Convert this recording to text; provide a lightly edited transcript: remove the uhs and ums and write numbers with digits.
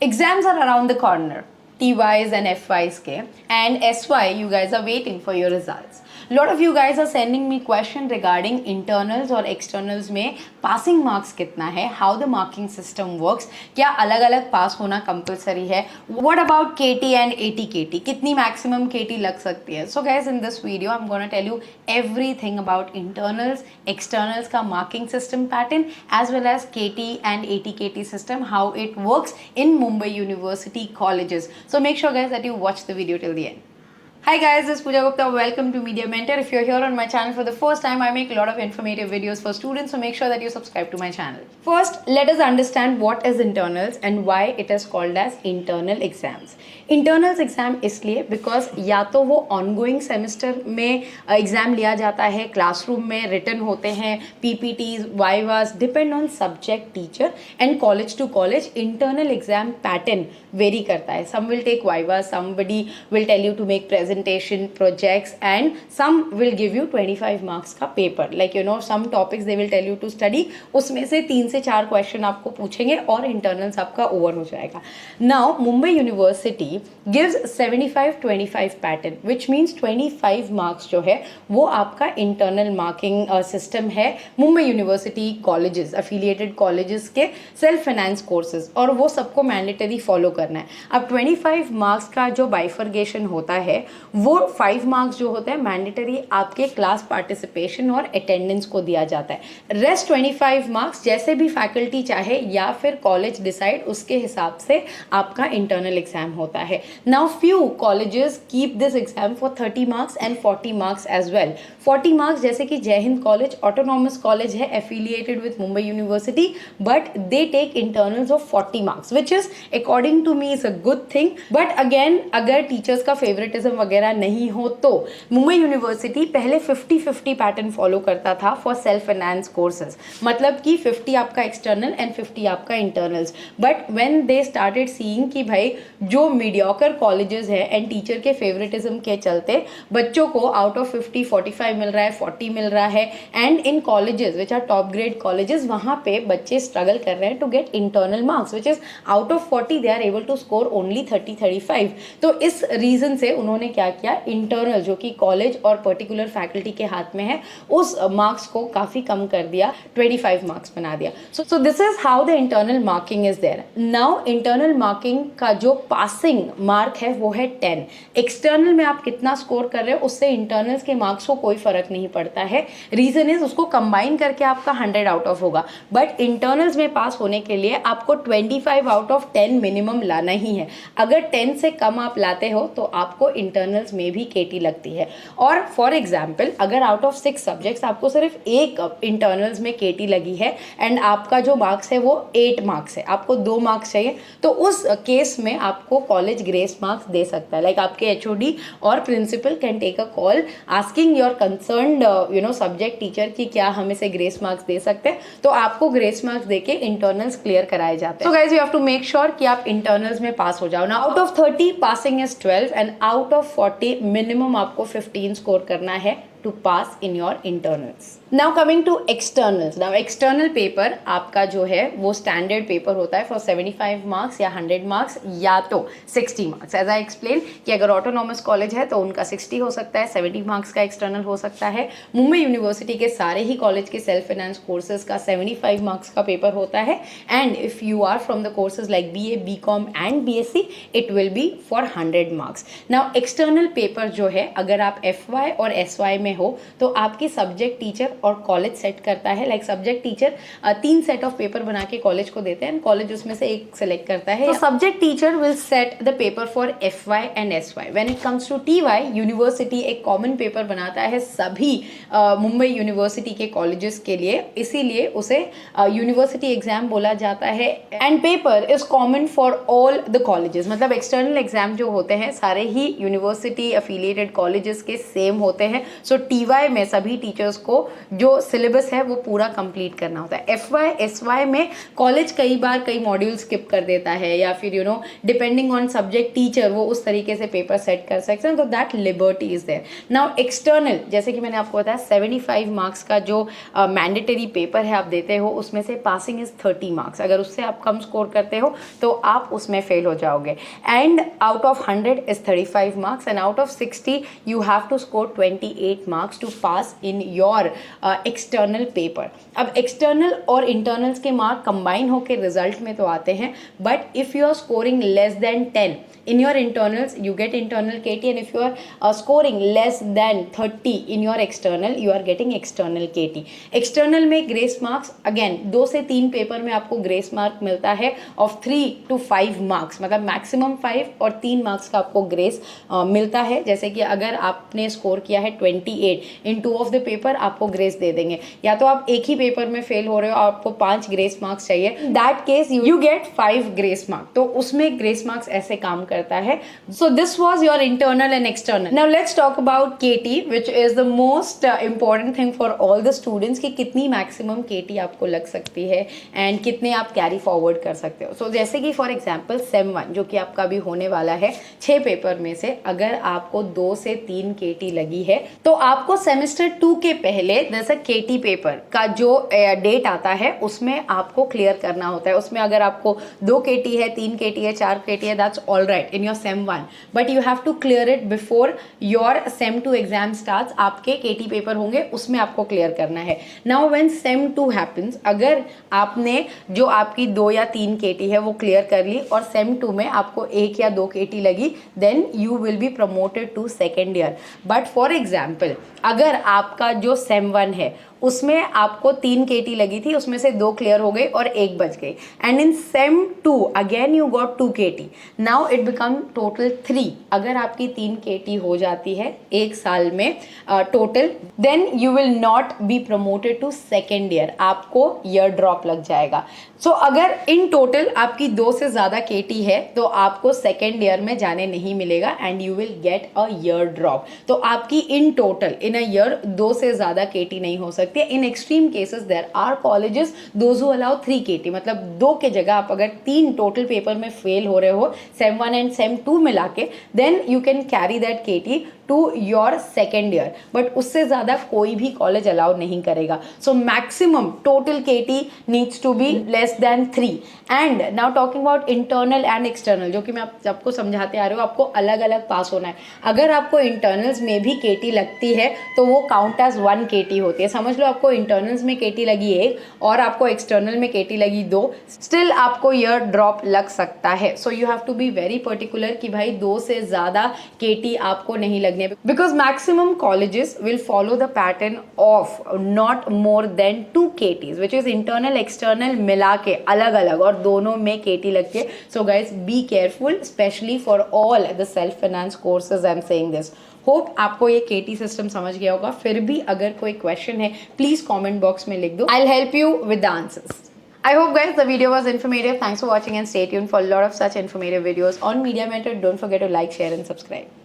Exams are around the corner, TYs and FYs के, and SY you guys are waiting for your results. Lot of you guys are sending me question regarding internals और externals में passing marks कितना है, how the marking system works, क्या अलग अलग पास होना compulsory है, what about KT and ATKT, कितनी maximum KT लग सकती है. So guys, in this video I'm gonna tell you everything about internals, externals का marking system pattern as well as KT and ATKT system, how it works in Mumbai University colleges. So make sure guys that you watch the video till the end. Hi guys, this is Pooja Gupta. Welcome to Media Mentor. If you're here on my channel for the first time, I make a lot of informative videos for students, so make sure that you subscribe to my channel. First, let us understand what is internals and why it is called as internal exams. Internals exam इसलिए because या तो वो ongoing semester में exam लिया जाता है, classroom में written होते हैं, PPTs, वाइवास, depend on subject teacher and college to college internal exam pattern vary करता है. Some will take vivas, somebody will tell you to make presentation, projects, and some will give you 25 marks का paper. Like you know, some topics they will tell you to study, उसमें से 3 से 4 question आपको पूछेंगे और internals आपका over हो जाएगा. Now Mumbai university gives 75-25 pattern, which means 25 marks जो है वो आपका इंटरनल मार्किंग सिस्टम है Mumbai university colleges, affiliated colleges के सेल्फ फाइनेंस कोर्सेज, और वो सबको मैंडेटरी फॉलो करना है. अब 25 मार्क्स का जो बाइफर्गेशन होता है वो 5 मार्क्स जो होता है मैंडेटरी आपके क्लास पार्टिसिपेशन और अटेंडेंस को दिया जाता है. रेस्ट 25 मार्क्स जैसे भी फैकल्टी चाहे या फिर कॉलेज डिसाइड उसके हिसाब से आपका इंटरनल एग्जाम होता है. Now few colleges keep this exam for 30 marks and 40 marks as well. 40 marks जैसे कि जय हिंद कॉलेज ऑटोनॉमस कॉलेज है, affiliated with Mumbai university, but they take internals of 40 marks, which is according to me is a good thing. But again अगर teachers का favouritism वगैरह नहीं हो तो मुंबई यूनिवर्सिटी पहले 50-50 पैटर्न फॉलो करता था फॉर सेल्फ फाइनेंस कोर्सेज, मतलब कि 50 आपका एक्सटर्नल एंड 50 आपका internals. But when they started seeing कि भाई जो मीडियोकर कॉलेजेस है एंड टीचर के फेवरेटिज्म के चलते बच्चों को आउट ऑफ 50 45 मिल रहा है, 40 मिल रहा है, and in colleges which are top grade colleges वहाँ पे बच्चे स्ट्रगल कर रहे हैं to get internal marks, which is out of 40 they are able to score only 30-35. तो इस रीजन से उन्होंने क्या किया, इंटरनल जो कि कॉलेज और पर्टिकुलर फैकल्टी के हाथ में है उस मार्क्स को काफ़ी कम कर दिया, 25 मार्क्स बना दिया. So this is how the internal marking is there. Now internal marking का जो पासिंग मार्क है वो है 10. एक्सटर्नल में आप कितना स्कोर कर रहे हो उससे इंटरनल्स के मार्क्स को कोई फर्क नहीं पड़ता है. रीजन इज उसको कंबाइन करके आपका 100 आउट ऑफ होगा, बट इंटरनल्स में पास होने के लिए आपको 25 आउट ऑफ 10 मिनिमम लाना ही है. अगर 10 से कम आप लाते हो तो आपको इंटरनल्स में भी केटी लगती है. और फॉर एग्जाम्पल अगर आउट ऑफ 6 सब्जेक्ट्स आपको सिर्फ एक इंटरनल्स में केटी लगी है एंड आपका जो मार्क्स है वो 8 मार्क्स है, आपको 2 मार्क्स चाहिए, तो उस केस में आपको कॉलेज ग्रेस मार्क्स दे सकता है. लाइक आपके एचओडी और principal can take a call asking your concerned subject teacher कि क्या हम इसे ग्रेस मार्क्स दे सकते हैं, तो आपको ग्रेस मार्क्स देके इंटरनल्स क्लियर कराए जाते हैं. So guys you have to make sure कि आप इंटरनल्स में पास हो जाओ ना. Out of 30 passing is 12 and out of 40 minimum आपको 15 स्कोर करना है to pass in your internals. Now coming to externals. Now external paper आपका जो है वो standard paper होता है for 75 marks या 100 marks या तो 60 marks. As I explained कि अगर autonomous college है तो उनका 60 हो सकता है, 70 marks का external हो सकता है. मुंबई यूनिवर्सिटी के सारे ही कॉलेज के self finance courses का 75 marks का पेपर होता है, and if you are from the courses like BA, BCom and BSc it will be for 100 marks. Now external paper जो है अगर आप FY और SY में हो तो आपकी सब्जेक्ट टीचर और कॉलेज सेट करता है. Like subject teacher 3 set of paper बना के कॉलेज को देते हैं, कॉलेज उसमें से एक सेलेक्ट करता है. तो subject teacher will set the paper for FY and SY. When it comes to TY university एक कॉमन पेपर बनाता है सभी मुंबई यूनिवर्सिटी के कॉलेजेस के लिए, इसीलिए उसे यूनिवर्सिटी एग्जाम बोला जाता है. And paper is common for all the colleges, मतलब एक्सटर्नल एग्जाम जो होते हैं सारे ही यूनिवर्सिटी अफिलिएटेड कॉलेजेस के सेम होते हैं. सो TY में सभी टीचर्स को जो सिलेबस है वो पूरा कंप्लीट करना होता है। FY में कॉलेज कई बार कई मॉड्यूल स्किप कर देता है, या फिर डिपेंडिंग ऑन सब्जेक्ट टीचर वो उस तरीके से पेपर सेट कर सकते हैं, तो that liberty is there. Now external, जैसे कि मैंने आपको बताया 75 मार्क्स का जो मैंडेटरी पेपर है आप देते हो, उसमें से पासिंग इज 30 मार्क्स। अगर उससे आप कम स्कोर करते हो तो आप उसमें फेल हो जाओगे। And out of 100 is 35 marks, and out of 60 you have to score 28 marks to pass in your external paper. अब एक्सटर्नल और इंटरनल्स के मार्क कंबाइन होकर रिजल्ट में तो आते हैं, but if you are scoring less than 10 in your internals, you get internal KT, and if you are scoring less than 30 in your external, you are getting external KT. External में grace marks again 2 से 3 paper में आपको grace mark मिलता है of 3 to 5 marks, मतलब maximum 5 और 3 marks का आपको ग्रेस मिलता है। जैसे कि अगर आपने स्कोर किया है 28 इन 2 ऑफ द पेपर, आपको ग्रेस दे देंगे। या तो आप एक ही पेपर में फेल हो रहे हो, आपको 5 ग्रेस मार्क्स चाहिए, that case you get 5 grace mark. तो उसमें ग्रेस मार्क्स ऐसे काम करता है। So this was your internal and external. Now let's talk about KT, which is the most important thing for all the students, कि कितनी maximum KT आपको लग सकती है and कितने आप कैरी फॉरवर्ड कर सकते हो। So जैसे कि फॉर एग्जाम्पल सेम 1 जो कि आपका भी होने वाला है, 6 पेपर में से अगर आपको 2 से 3 KT लगी है, तो आपको सेमेस्टर 2 के पहले जैसा KT पेपर का जो डेट आता है उसमें आपको क्लियर करना होता है। उसमें अगर आपको 2 KT है, 3 KT है, 4 KT है, that's all right in your SEM 1, but you have to clear it before your SEM 2 exam starts. आपके KT पेपर होंगे, उसमें आपको क्लियर करना है। Now when SEM 2 happens, अगर आपने जो आपकी 2 या 3 KT है वो क्लियर कर ली और SEM 2 में आपको 1 या 2 KT लगी, then you will be promoted to second year. But for example, अगर आपका जो SEM 1 है उसमें आपको 3 KT लगी थी, उसमें से 2 क्लियर हो गई और 1 बच गई, and in SEM 2 again you got 2 KT, now it become total 3। अगर आपकी 3 KT हो जाती है एक साल में total, then you will not be promoted to second year, आपको ईयर ड्रॉप लग जाएगा। सो अगर इन टोटल आपकी 2 से ज़्यादा KT है तो आपको सेकेंड ईयर में जाने नहीं मिलेगा and you will get a year drop. तो आपकी in total in a year 2 से ज़्यादा KT नहीं हो सकती। In extreme cases there are colleges those who allow 3 KT, मतलब 2 के जगह आप अगर 3 टोटल पेपर में फेल हो रहे हो SEM 1 एंड SEM 2 मिला के, then you can carry that KT to your second year, but उससे ज़्यादा कोई भी कॉलेज अलाउ नहीं करेगा। So maximum total KT needs to be less than 3। And now talking about internal and external, जो कि मैं आप सबको समझाते आ रही हूँ, आपको अलग अलग पास होना है। अगर आपको इंटरनल्स में भी KT लगती है तो वो काउंट एज 1 KT होती है। समझ लो आपको इंटरनल्स में KT लगी 1 और आपको एक्सटर्नल में KT लगी 2, स्टिल आपको ईयर ड्रॉप लग सकता है। So you have to be very particular कि भाई 2 से ज़्यादा KT आपको नहीं लगने, because maximum colleges will follow the pattern of not more than 2 KTs, which is internal external मिला के अलग अलग, और दोनों में KT लगती है। So guys be careful, specially for all the self finance courses. I am saying this. Hope आपको ये KT सिस्टम समझ गया होगा। फिर भी अगर कोई क्वेश्चन है प्लीज कमेंट बॉक्स में लिख दो, I will help you with the answers. I hope guys the video was informative. Thanks for watching and stay tuned for a lot of such informative videos on Media Mentor. Don't forget to like, share and subscribe.